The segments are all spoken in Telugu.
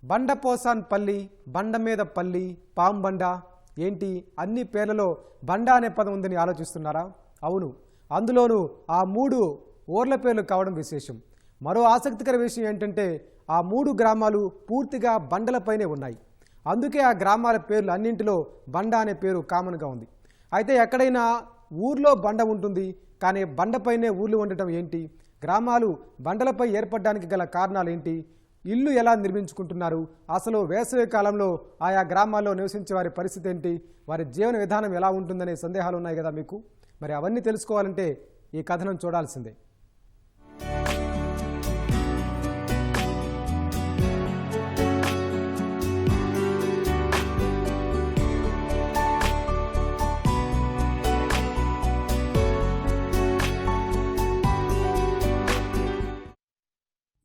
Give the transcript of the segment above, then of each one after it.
బండపోసాన్పల్లి, బండ మీద పల్లి, పాంబండ ఏంటి అన్ని పేర్లలో బండ అనే పదం ఉందని ఆలోచిస్తున్నారా? అవును, అందులోనూ ఆ 3 ఊర్ల పేర్లు కావడం విశేషం. మరో ఆసక్తికర విషయం ఏంటంటే ఆ 3 గ్రామాలు పూర్తిగా బండలపైనే ఉన్నాయి. అందుకే ఆ గ్రామాల పేర్లు అన్నింటిలో బండ అనే పేరు కామన్గా ఉంది. అయితే ఎక్కడైనా ఊర్లో బండ ఉంటుంది, కానీ బండపైనే ఊర్లు ఉండటం ఏంటి? గ్రామాలు బండలపై ఏర్పడడానికి గల కారణాలు ఏంటి? ఇల్లు ఎలా నిర్మించుకుంటున్నారు? అసలు వేసవి కాలంలో ఆయా గ్రామాల్లో నివసించే వారి పరిస్థితి ఏంటి? వారి జీవన విధానం ఎలా ఉంటుందనే సందేహాలు ఉన్నాయి కదా మీకు. మరి అవన్నీ తెలుసుకోవాలంటే ఈ కథనం చూడాల్సిందే.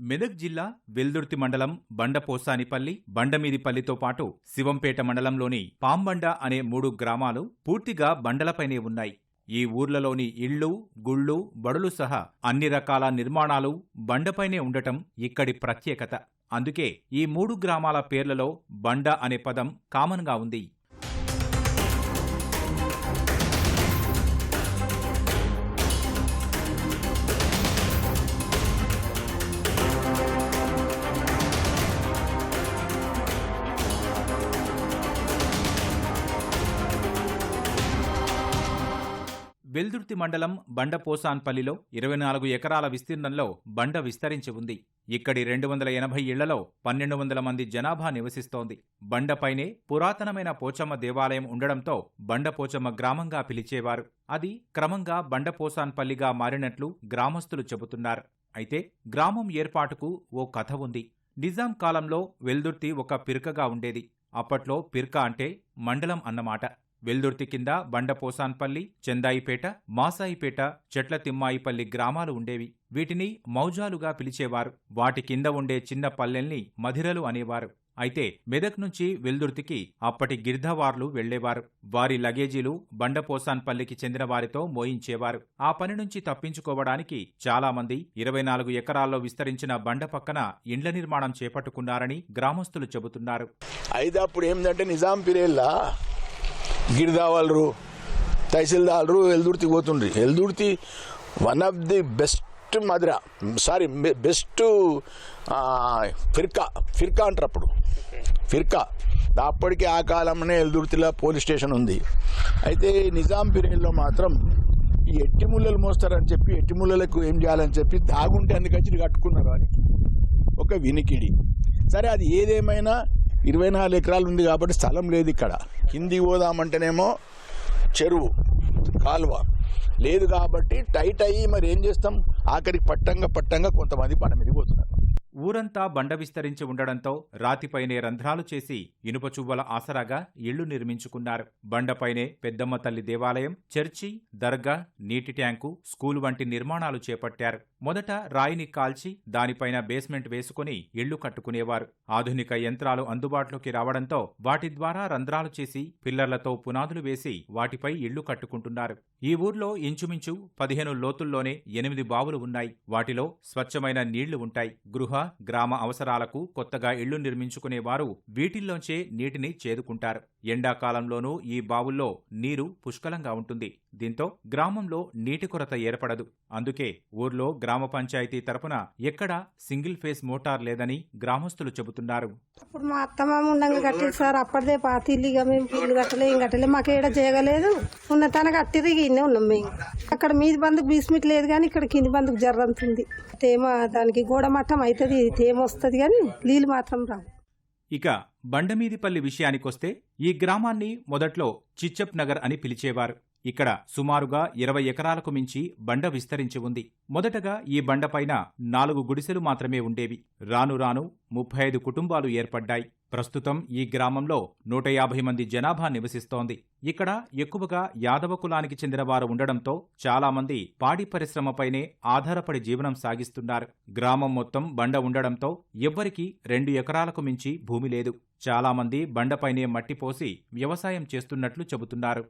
మెదక్ జిల్లా వెల్దుర్తి మండలం బండపోసానిపల్లి, బండమీదిపల్లితో పాటు శివంపేట మండలంలోని పాంబండ అనే 3 గ్రామాలు పూర్తిగా బండలపైనే ఉన్నాయి. ఈ ఊర్లలోని ఇళ్ళు, గుళ్ళు, బడులు సహా అన్ని రకాల నిర్మాణాలు బండపైనే ఉండటం ఇక్కడి ప్రత్యేకత. అందుకే ఈ 3 గ్రామాల పేర్లలో బండ అనే పదం కామన్గా ఉంది. వెల్దుర్తి మండలం బండపోసాన్పల్లిలో 24 ఎకరాల విస్తీర్ణంలో బండ విస్తరించి ఉంది. ఇక్కడి 280 ఇళ్లలో 1200 మంది జనాభా నివసిస్తోంది. బండపైనే పురాతనమైన పోచమ్మ దేవాలయం ఉండడంతో బండపోచమ్మ గ్రామంగా పిలిచేవారు. అది క్రమంగా బండపోసాన్పల్లిగా మారినట్లు గ్రామస్తులు చెబుతున్నారు. అయితే గ్రామం ఏర్పాటుకు ఓ కథ ఉంది. నిజాం కాలంలో వెల్దుర్తి ఒక పిర్కగా ఉండేది. అప్పట్లో పిర్క అంటే మండలం అన్నమాట. వెల్దుర్తి కింద బండపోసాన్పల్లి, చెందాయిపేట, మాసాయిపేట, చెట్ల తిమ్మాయిపల్లి గ్రామాలు ఉండేవి. వీటిని మౌజాలుగా పిలిచేవారు. వాటి కింద ఉండే చిన్న పల్లెల్ని మధిరలు అనేవారు. అయితే మెదక్ నుంచి వెల్దుర్తికి అప్పటి గిర్ధవార్లు వెళ్లేవారు. వారి లగేజీలు బండపోసాన్పల్లికి చెందిన వారితో మోయించేవారు. ఆ పని నుంచి తప్పించుకోవడానికి చాలామంది 24 ఎకరాల్లో విస్తరించిన బండ పక్కన ఇండ్ల నిర్మాణం చేపట్టుకున్నారని గ్రామస్తులు చెబుతున్నారు. అయితే అప్పుడు ఏంటంటే నిజాం పీరియడ్లా గిరిదావాళ్ళు, తహసీల్దార్లు ఎల్దుర్తికి పోతుండ్రి. Eldurthi one of the best best ఫిర్కా అంటారు. అప్పుడు ఫిర్కా అప్పటికి ఆ కాలంలోనే ఎల్దుర్తిలో పోలీస్ స్టేషన్ ఉంది. అయితే నిజాం పీరియడ్లో మాత్రం ఈ ఎట్టి ముళ్ళలు మోస్తారని చెప్పి ఎట్టి ముళ్ళలకు ఏం చేయాలని చెప్పి దాగుంటే అందుకచ్చి కట్టుకున్నారు అని ఒక వినికిడి. సరే, అది ఏదేమైనా 24 ఎకరాలు ఉంది కాబట్టి స్థలం లేదు. ఇక్కడ కిందికి పోదామంటేనేమో చెరువు, కాలువ లేదు కాబట్టి టైట్ అయ్యి మరి ఏం చేస్తాం, ఆఖరికి పట్టంగా కొంతమంది పని మీద పోతున్నారు. ఊరంతా బండ విస్తరించి ఉండడంతో రాతిపైనే రంధ్రాలు చేసి ఇనుప చువ్వల ఆసరాగా ఇళ్లు నిర్మించుకున్నారు. బండపైనే పెద్దమ్మ తల్లి దేవాలయం, చర్చి, దర్గా, నీటి ట్యాంకు, స్కూలు వంటి నిర్మాణాలు చేపట్టారు. మొదట రాయిని కాల్చి దానిపైన బేస్మెంట్ వేసుకుని ఇళ్లు కట్టుకునేవారు. ఆధునిక యంత్రాలు అందుబాటులోకి రావడంతో వాటి ద్వారా రంధ్రాలు చేసి పిల్లర్లతో పునాదులు వేసి వాటిపై ఇళ్లు కట్టుకుంటున్నారు. ఈ ఊర్లో ఇంచుమించు 15 లోతుల్లోనే 8 బావులు ఉన్నాయి. వాటిలో స్వచ్ఛమైన నీళ్లు ఉంటాయి. గృహ, గ్రామ అవసరాలకు కొత్తగా ఇళ్లు నిర్మించుకునేవారు వీటిల్లోంచే నీటిని చేదుకుంటారు. ఎండాకాలంలోనూ ఈ బావుల్లో నీరు పుష్కలంగా ఉంటుంది. దీంతో గ్రామంలో నీటి కొరత ఏర్పడదు. అందుకే ఊర్లో గ్రామ పంచాయతీ తరపున ఎక్కడా సింగిల్ ఫేస్ మోటార్ లేదని గ్రామస్తులు చెబుతున్నారు. అప్పుడు మా అత్తమామ ఉండంగా కట్టేది సార్. అప్పటిదే పాత ఇల్లుగా మేము ఇల్లు కట్టలే మాకు ఏడ చేయగలేదు. ఉన్నతానికి అట్టిది ఇన్నే ఉన్నాం మేము. అక్కడ మీది బందుకు బీస్మిట్ లేదు కానీ ఇక్కడ కింది బందుకు జర్రంతుంది. తేమ దానికి గోడ మట్టం అవుతుంది, తేమ వస్తుంది కానీ నీళ్ళు మాత్రం రావు. ఇక బండమీదిపల్లి విషయానికొస్తే ఈ గ్రామాన్ని మొదట్లో చిచ్చప్ నగర్ అని పిలిచేవారు. ఇక్కడ సుమారుగా 20 ఎకరాలకు మించి బండ విస్తరించి ఉంది. మొదటగా ఈ బండపైన 4 గుడిసెలు మాత్రమే ఉండేవి. రాను రాను 35 కుటుంబాలు ఏర్పడ్డాయి. ప్రస్తుతం ఈ గ్రామంలో 150 మంది జనాభా నివసిస్తోంది. ఇక్కడ ఎక్కువగా యాదవ కులానికి చెందిన వారు ఉండడంతో చాలామంది పాడి పరిశ్రమపైనే ఆధారపడి జీవనం సాగిస్తున్నారు. గ్రామం మొత్తం బండ ఉండడంతో ఎవ్వరికీ 2 ఎకరాలకు మించి భూమి లేదు. చాలామంది బండపైనే మట్టి పోసి వ్యవసాయం చేస్తున్నట్లు చెబుతున్నారు.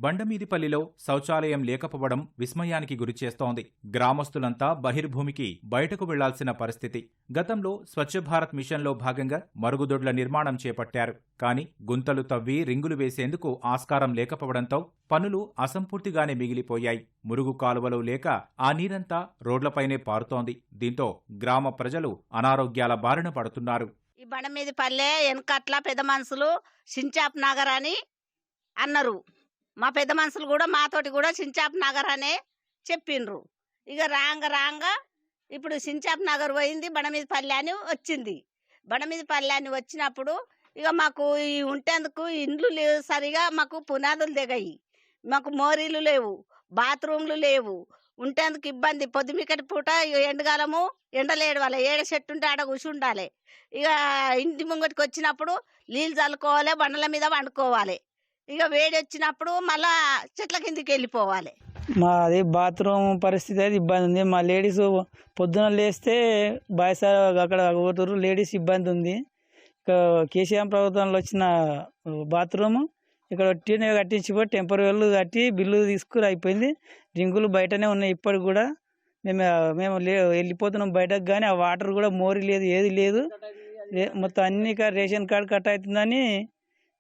బండమీదిపల్లిలో శౌచాలయం లేకపోవడం విస్మయానికి గురిచేస్తోంది. గ్రామస్తులంతా బహిర్భూమికి బయటకు వెళ్లాల్సిన పరిస్థితి. గతంలో స్వచ్ఛ భారత్ మిషన్లో భాగంగా మరుగుదొడ్ల నిర్మాణం చేపట్టారు. కానీ గుంతలు తవ్వి రింగులు వేసేందుకు ఆస్కారం లేకపోవడంతో పనులు అసంపూర్తిగానే మిగిలిపోయాయి. మురుగు కాలువలు లేక ఆ నీరంతా రోడ్లపైనే పారుతోంది. దీంతో గ్రామ ప్రజలు అనారోగ్యాల బారిన పడుతున్నారు. ఈ బండమీదిపల్లె వెనకట్ల పెద్ద మనుషులు సించాప్ నగర్ అని అన్నారు. మా పెద్ద మనుషులు కూడా మాతోటి కూడా సించాప్ నగర్ అనే చెప్పిండ్రు. ఇక రాంగ ఇప్పుడు సించాప్ నగర్ పోయింది, బండమీదిపల్లి అని వచ్చింది. బండమీదిపల్లి అని వచ్చినప్పుడు ఇక మాకు ఈ ఉండేందుకు ఇండ్లు లేవు, సరిగా మాకు పునాదులు దిగాయి, మాకు మోరీలు లేవు, బాత్రూమ్లు లేవు, ఉండేందుకు ఇబ్బంది. పొద్దుమికటి పూట ఎండగాలము ఎండలేడు వాళ్ళ ఏడ చెట్టు ఉంటే ఆడ కూర్చుండాలి. ఉండాలి. ఇక ఇంటి ముంగటికి వచ్చినప్పుడు నీళ్ళు చల్లుకోవాలి, బండల మీద వండుకోవాలి. ఇక వేడి వచ్చినప్పుడు మళ్ళా చెట్ల కిందికి వెళ్ళిపోవాలి. మాది బాత్రూమ్ పరిస్థితి అయితే ఇబ్బంది ఉంది. మా లేడీస్ పొద్దున లేస్తే బాయ్స్ అక్కడ పోతున్నారు, లేడీస్ ఇబ్బంది ఉంది. ఇక కేసీఆర్ ప్రభుత్వంలో వచ్చిన బాత్రూమ్ ఇక్కడ ఒట్టినే కట్టించిపోయి టెంపరీలు కట్టి బిల్లు తీసుకుని అయిపోయింది. రింగులు బయటనే ఉన్నాయి. ఇప్పటికి కూడా మేము వెళ్ళిపోతున్నాం బయటకు, కానీ ఆ వాటర్ కూడా మోరి లేదు, ఏది లేదు. మొత్తం అన్ని రేషన్ కార్డు కట్ అవుతుందని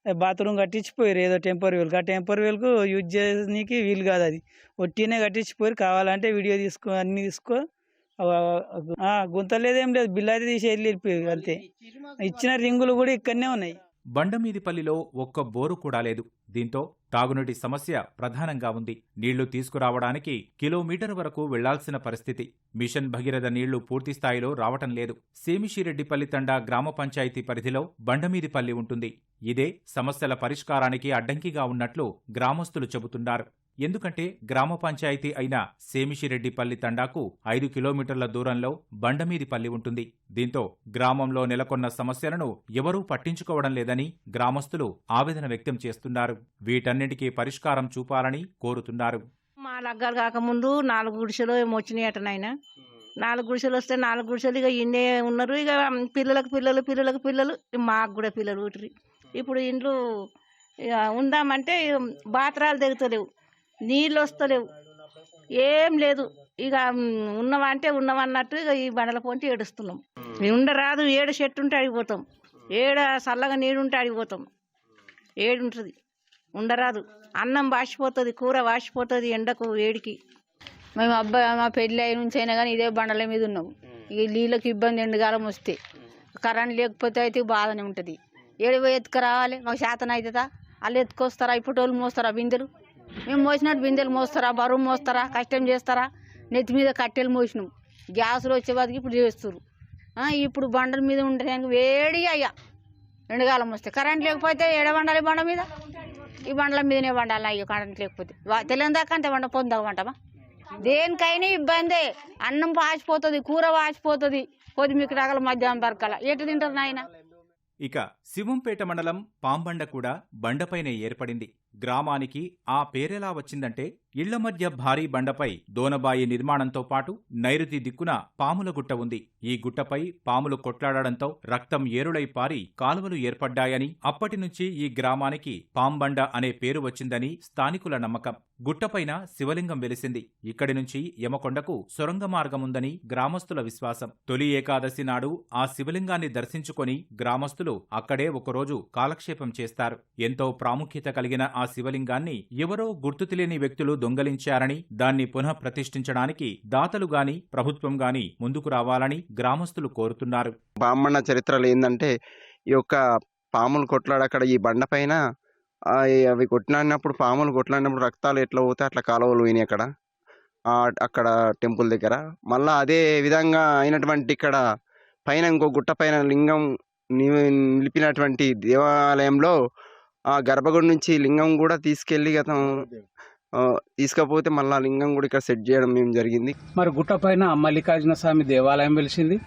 బాత్రూమ్ కట్టించిపోయారు. ఏదో టెంపరీ వేలకు, ఆ టెంపరీ వేలకు యూజ్ చేయడానికి వీలు కాదు. అది ఒట్టినే కట్టించిపోయారు. కావాలంటే వీడియో తీసుకో, అన్ని తీసుకో. గుంత లేదేం లేదు, బిల్లు అయితే తీసి వెళ్ళిపోయారు అంతే. ఇచ్చిన రింగులు కూడా ఇక్కడనే ఉన్నాయి. బండమీదిపల్లిలో ఒక్క బోరు కూడా లేదు. దీంతో తాగునీటి సమస్య ప్రధానంగా ఉంది. నీళ్లు తీసుకురావడానికి కిలోమీటర్ వరకు వెళ్లాల్సిన పరిస్థితి. మిషన్ భగీరథ నీళ్లు పూర్తిస్థాయిలో రావటం లేదు. సేమిశిరెడ్డిపల్లి తండా గ్రామ పంచాయతీ పరిధిలో బండమీదిపల్లి ఉంటుంది. ఇదే సమస్యల పరిష్కారానికి అడ్డంకిగా ఉన్నట్లు గ్రామస్తులు చెబుతున్నారు. ఎందుకంటే గ్రామ పంచాయతీ అయిన సేమిశిరెడ్డిపల్లి తండాకు 5 కిలోమీటర్ల దూరంలో బండమీదిపల్లి ఉంటుంది. దీంతో గ్రామంలో నెలకొన్న సమస్యలను ఎవరూ పట్టించుకోవడం లేదని గ్రామస్తులు ఆవేదన వ్యక్తం చేస్తున్నారు. వీటన్నిటికీ పరిష్కారం చూపాలని కోరుతున్నారు. మా లగ్గాలు కాకముందు 4 గుడిసెలు ఏమో వచ్చినాయి అటనైనా. 4 గుడిసెలు వస్తే 4 గుడిసెలు ఇక ఇన్నే ఉన్నారు. ఇక పిల్లలకు పిల్లలు మాకు కూడా పిల్లలు పుట్టిరి. ఇప్పుడు ఇండ్లు ఉందామంటే బాత్రాలు తెగుతలేవు, నీళ్ళు వస్తలేవు, ఏం లేదు. ఇక ఉన్నవంటే ఉన్నవన్నట్టు ఇక ఈ బండల పొంటి ఏడుస్తున్నాం. ఉండరాదు, ఏడు చెట్టు ఉంటే అడిగిపోతాం, ఏడ చల్లగా నీడు ఉంటే అడిగిపోతాం. ఏడుంటుంది, ఉండరాదు. అన్నం వాసిపోతుంది, కూర వాసిపోతుంది ఎండకు వేడికి. మేము మా పెళ్ళి అయిన నుంచి అయినా కానీ ఇదే బండల మీద ఉన్నాము. ఇక నీళ్ళకి ఇబ్బంది, ఎండకాలం వస్తే కరెంట్ లేకపోతే అయితే బాగానే ఉంటుంది. ఏడు పోయి ఎత్తుకు రావాలి, మాకు శాతం అవుతుందా? వాళ్ళు ఎత్తుకొస్తారా? ఇప్పుడు వాళ్ళు మోస్తారా బిందెలు? మేము మోసినట్టు బిందెలు మోస్తారా? బరువు మోస్తారా? కష్టం చేస్తారా? నెత్తి మీద కట్టెలు మోసినాం. గ్యాసులు వచ్చే బతికి ఇప్పుడు చేస్తారు. ఇప్పుడు బండల మీద ఉండడానికి వేడి అయ్యా. ఎండకాలం వస్తే కరెంట్ లేకపోతే ఏడ వండాలి? బండ మీద, ఈ బండల మీదనే వండాలి. అయ్యో కరెంట్ లేకపోతే తెల్లని దాకా అంతే వండ, పొందాక వంటమా? దేనికైనా ఇబ్బందే. అన్నం వాసిపోతుంది, కూర వాసిపోతుంది. పొద్దుమికి రకాల మధ్యాహ్నం బరకల ఎటు తింటారు నాయన. ఇక శివంపేట మండలం పాంబండ కూడా బండపైనే ఏర్పడింది. గ్రామానికి ఆ పేరెలా వచ్చిందంటే ఇళ్ల మధ్య భారీ బండపై దోనబాయి నిర్మాణంతో పాటు నైరుతి దిక్కున పాముల గుట్ట ఉంది. ఈ గుట్టపై పాములు కొట్లాడడంతో రక్తం ఏరులై పారి కాలువలు ఏర్పడ్డాయని, అప్పటినుంచి ఈ గ్రామానికి పాంబండ అనే పేరు వచ్చిందని స్థానికుల నమ్మకం. గుట్టపైన శివలింగం వెలిసింది. ఇక్కడి నుంచి యమకొండకు సొరంగ మార్గముందని గ్రామస్తుల విశ్వాసం. తొలి ఏకాదశి నాడు ఆ శివలింగాన్ని దర్శించుకొని గ్రామస్తులు అక్కడే ఒకరోజు కాలక్షేపం చేస్తారు. ఎంతో ప్రాముఖ్యత కలిగిన ఆ శివలింగాన్ని ఎవరో గుర్తు తెలియని వ్యక్తులు దొంగలించారని, దాన్ని పునః ప్రతిష్ఠించడానికి దాతలు గాని ప్రభుత్వం గాని ముందుకు రావాలని గ్రామస్తులు కోరుతున్నారు. పాంబండ చరిత్రలో ఏంటంటే, ఈ యొక్క పాములు కొట్లాడ అక్కడ ఈ బండ పైన అవి కొట్లాడినప్పుడు, పాములు కొట్లాడినప్పుడు రక్తాలు ఎట్లా పోతే అట్లా కాలువలు పోయినాయి అక్కడ టెంపుల్ దగ్గర. మళ్ళా అదే విధంగా అయినటువంటి ఇక్కడ పైన ఇంకో గుట్ట పైన లింగం నిలిపినటువంటి దేవాలయంలో ఆ గర్భగుడి నుంచి లింగం కూడా తీసుకెళ్లి తీసుకపోతే మళ్ళా లింగం కూడా ఇక్కడ సెట్ చేయడం మేము జరిగింది. మరి గుట్ట పైన మల్లికార్జున స్వామి దేవాలయం వెలిసింది,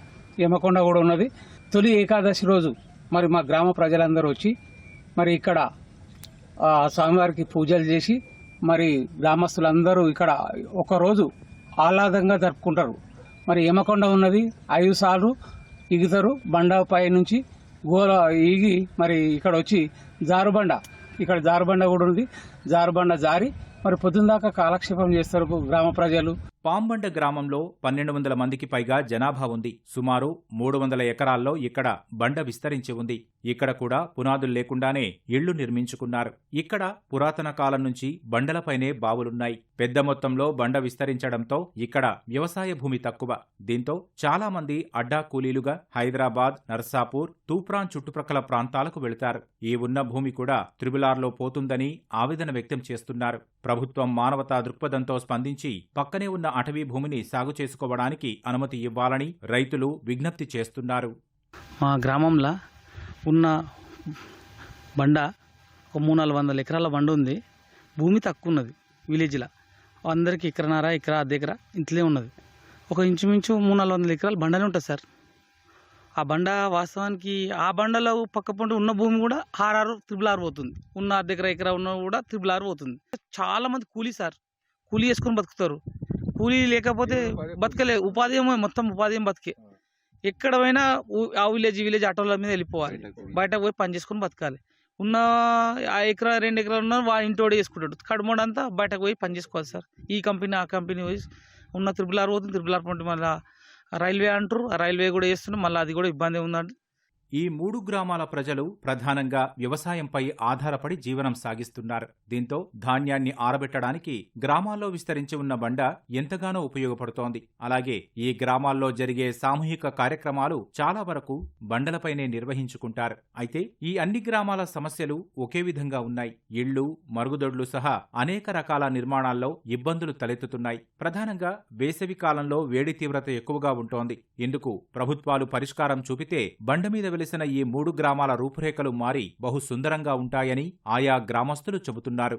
యమకొండ కూడా ఉన్నది. తొలి ఏకాదశి రోజు మరి మా గ్రామ ప్రజలందరూ వచ్చి మరి ఇక్కడ స్వామివారికి పూజలు చేసి మరి గ్రామస్తులందరూ ఇక్కడ ఒకరోజు ఆహ్లాదంగా జరుపుకుంటారు. మరి యమకొండ ఉన్నది, 5 సార్లు ఈగుతారు. బండ పై నుంచి గోల ఈగి మరి ఇక్కడ వచ్చి జారుబండ ఇక్కడ జారుబండ కూడా ఉంది. జారుబండ జారి మరి పొద్దున్న దాకా కాలక్షేపం చేస్తారు గ్రామ ప్రజలు. పాంబండ గ్రామంలో 1200 మందికి పైగా జనాభా ఉంది. సుమారు 300 ఎకరాల్లో ఇక్కడ బండ విస్తరించి ఉంది. ఇక్కడ కూడా పునాదులు లేకుండానే ఇళ్లు నిర్మించుకున్నారు. ఇక్కడ పురాతన కాలం నుంచి బండలపైనే బావులున్నాయి. పెద్ద మొత్తంలో బండ విస్తరించడంతో ఇక్కడ వ్యవసాయ భూమి తక్కువ. దీంతో చాలా మంది అడ్డా కూలీలుగా హైదరాబాద్, నర్సాపూర్, తూప్రాన్ చుట్టుప్రక్కల ప్రాంతాలకు వెళతారు. ఈ ఉన్న భూమి కూడా త్రిబులార్లో పోతుందని ఆవేదన వ్యక్తం చేస్తున్నారు. ప్రభుత్వం మానవతా దృక్పథంతో స్పందించి పక్కనే ఉన్న అటవీ భూమిని సాగు చేసుకోవడానికి అనుమతి ఇవ్వాలని రైతులు విజ్ఞప్తి చేస్తున్నారు. మా గ్రామంలో ఉన్న బండ ఒక 300-400 ఎకరాల బండ ఉంది. భూమి తక్కువ ఉన్నది విలేజ్లో. అందరికీ ఎకరన్నర అర్ధ ఎకరా ఇంట్లే ఉన్నది. ఒక ఇంచుమించు 300-400 ఎకరాల బండనే ఉంటుంది సార్. ఆ బండ వాస్తవానికి ఆ బండలో పక్క పంట ఉన్న భూమి కూడా త్రిబుల్ ఆర్ పోతుంది. ఉన్న అర్ధ ఎకరా ఉన్న కూడా త్రిబుల్ ఆర్ పోతుంది. చాలా మంది కూలీ సార్, కూలీ చేసుకొని బతుకుతారు. కూలీ లేకపోతే బతకలే. ఉపాధి ఏమో మొత్తం ఉపాధి ఏం బతికే. ఎక్కడ పోయినా ఆ విలేజ్ ఆటోల మీద వెళ్ళిపోవాలి. బయటకు పోయి పని చేసుకొని బతకాలి. ఉన్న ఆ ఎకరా 2 ఎకరాలు ఉన్న వాడి ఇంటోడే చేసుకుంటాడు. కడుమోడంతా బయటకు పోయి పని చేసుకోవాలి సార్. ఈ కంపెనీ ఆ కంపెనీ పోయి ఉన్న త్రిబుల్ ఆర్ పోతుంది. త్రిబుల్ ఆర్ పంట మళ్ళీ రైల్వే అంటారు. ఆ రైల్వే కూడా చేస్తున్నారు. మళ్ళీ అది కూడా ఇబ్బంది ఉందండి. ఈ 3 గ్రామాల ప్రజలు ప్రధానంగా వ్యవసాయంపై ఆధారపడి జీవనం సాగిస్తున్నారు. దీంతో ధాన్యాన్ని ఆరబెట్టడానికి గ్రామాల్లో విస్తరించి ఉన్న బండ ఎంతగానో ఉపయోగపడుతోంది. అలాగే ఈ గ్రామాల్లో జరిగే సామూహిక కార్యక్రమాలు చాలా వరకు బండలపైనే నిర్వహించుకుంటారు. అయితే ఈ అన్ని గ్రామాల సమస్యలు ఒకే విధంగా ఉన్నాయి. ఇళ్లు, మరుగుదొడ్లు సహా అనేక రకాల నిర్మాణాల్లో ఇబ్బందులు తలెత్తుతున్నాయి. ప్రధానంగా వేసవి కాలంలో వేడి తీవ్రత ఎక్కువగా ఉంటోంది. ఇందుకు ప్రభుత్వాలు పరిష్కారం చూపితే బండ మీద వెలిసిన ఈ 3 గ్రామాల రూపురేఖలు మారి బహు సుందరంగా ఉంటాయని ఆయా గ్రామస్తులు చెబుతున్నారు.